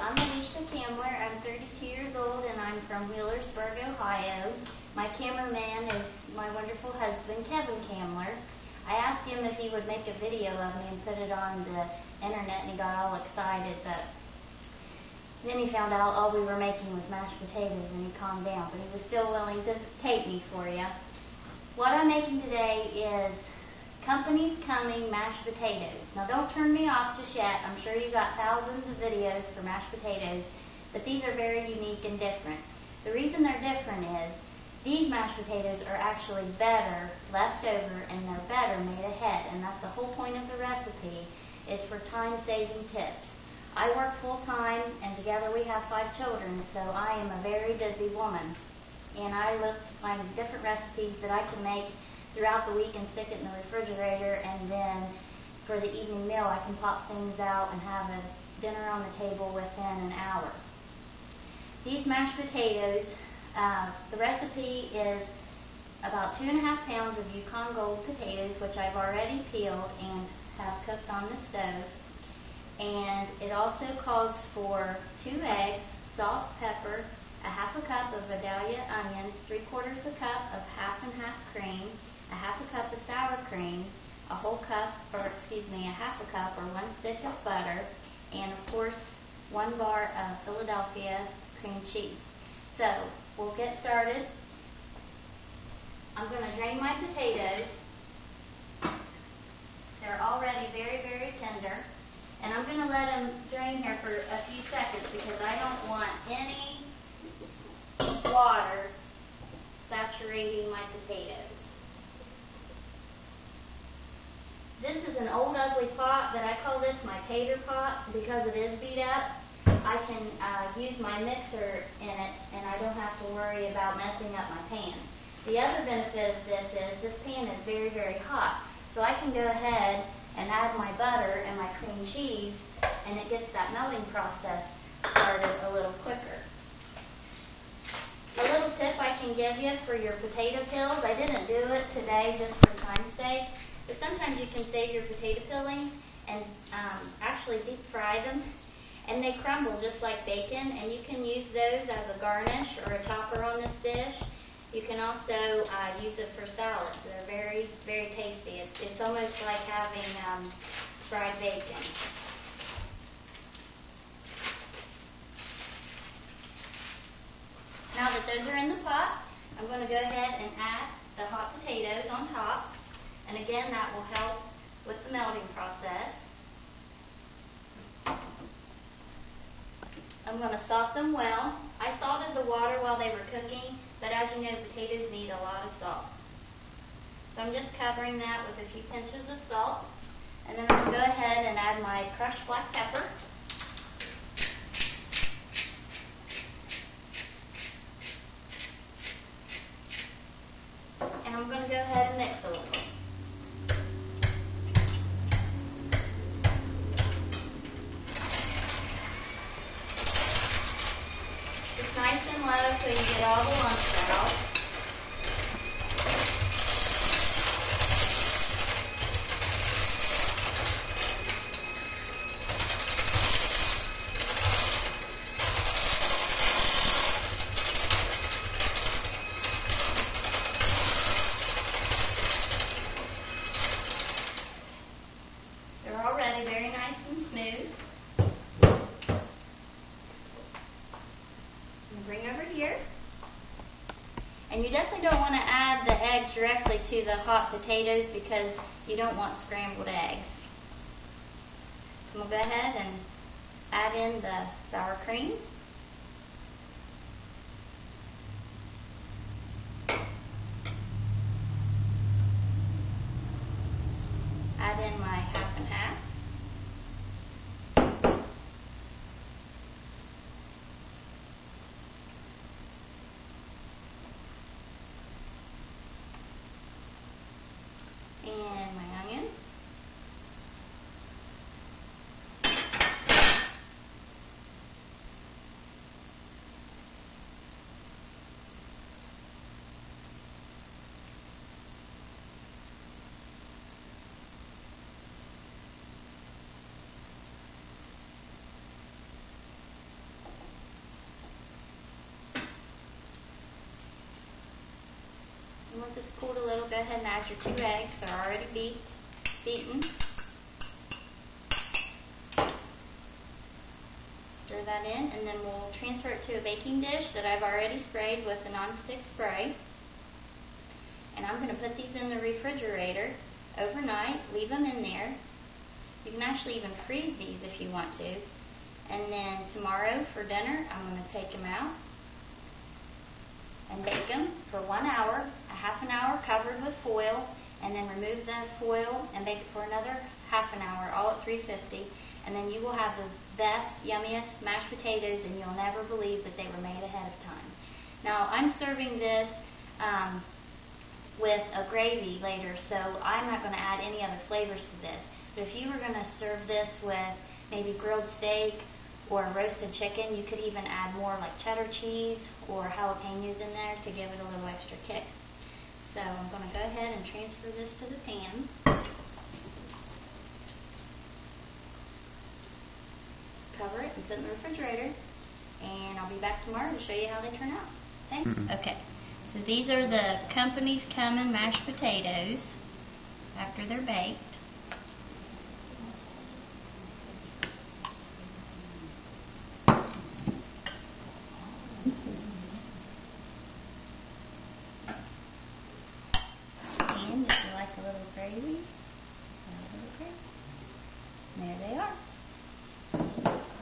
I'm Alicia Kamler. I'm 32 years old and I'm from Wheelersburg, Ohio. My cameraman is my wonderful husband, Kevin Kamler. I asked him if he would make a video of me and put it on the internet, and he got all excited, but then he found out all we were making was mashed potatoes and he calmed down, but he was still willing to tape me for you. What I'm making today is Company's Comin mashed potatoes. Now don't turn me off just yet. I'm sure you got thousands of videos for mashed potatoes, but these are very unique and different. The reason they're different is these mashed potatoes are actually better left over, and they're better made ahead, and that's the whole point of the recipe, is for time-saving tips. I work full-time, and together we have 5 children, so I am a very busy woman, and I look to find different recipes that I can make throughout the week and stick it in the refrigerator, and then for the evening meal I can pop things out and have a dinner on the table within an hour. These mashed potatoes, the recipe is about 2.5 pounds of Yukon Gold potatoes, which I've already peeled and have cooked on the stove. And it also calls for 2 eggs, salt, pepper, a 1/2 cup of Vidalia onions, 3/4 cup of half and half cream, a 1/2 cup of sour cream, a 1/2 cup or 1 stick of butter, and of course 1 bar of Philadelphia cream cheese. So we'll get started. I'm going to drain my potatoes. They're already very, very tender. And I'm going to let them drain here for a few seconds because I don't want any water saturating my potatoes. This is an old ugly pot, but I call this my tater pot because it is beat up. I can use my mixer in it, and I don't have to worry about messing up my pan. The other benefit of this is this pan is very, very hot, so I can go ahead and add my butter and my cream cheese, and it gets that melting process started a little quicker. A little tip I can give you for your potato peels, I didn't do it today just for time's sake, but sometimes you can save your potato peelings and actually deep fry them, and they crumble just like bacon, and you can use those as a garnish or a topper on this dish. You can also use it for salads. They're very, very tasty. It's almost like having fried bacon. Now that those are in the pot, I'm going to go ahead and add the hot potatoes on top. And again, that will help with the melting process. I'm going to salt them well. I salted the water while they were cooking, but as you know, potatoes need a lot of salt. So I'm just covering that with a few pinches of salt. And then I'm going to go ahead and add my crushed black pepper. And I'm going to go ahead and mix a little. It's nice and low so you get all the lumps out. They're already very nice and smooth. Bring over here. And you definitely don't want to add the eggs directly to the hot potatoes because you don't want scrambled eggs. So we'll go ahead and add in the sour cream. Add in my half and half. And my onion. Once it's cooled a little, go ahead and add your 2 eggs. They're already beaten. Stir that in, and then we'll transfer it to a baking dish that I've already sprayed with a nonstick spray. And I'm going to put these in the refrigerator overnight, leave them in there. You can actually even freeze these if you want to. And then tomorrow for dinner, I'm going to take them out and bake them for 1 hour, a half an hour covered with foil, and then remove the foil and bake it for another half an hour, all at 350. And then you will have the best, yummiest mashed potatoes, and you'll never believe that they were made ahead of time. Now, I'm serving this with a gravy later, so I'm not going to add any other flavors to this. But if you were going to serve this with maybe grilled steak or roasted chicken, you could even add more like cheddar cheese or jalapenos in there to give it a little extra kick. So I'm going to go ahead and transfer this to the pan. Cover it and put it in the refrigerator. And I'll be back tomorrow to show you how they turn out. Okay? Okay. So these are the company's Comin mashed potatoes after they're baked.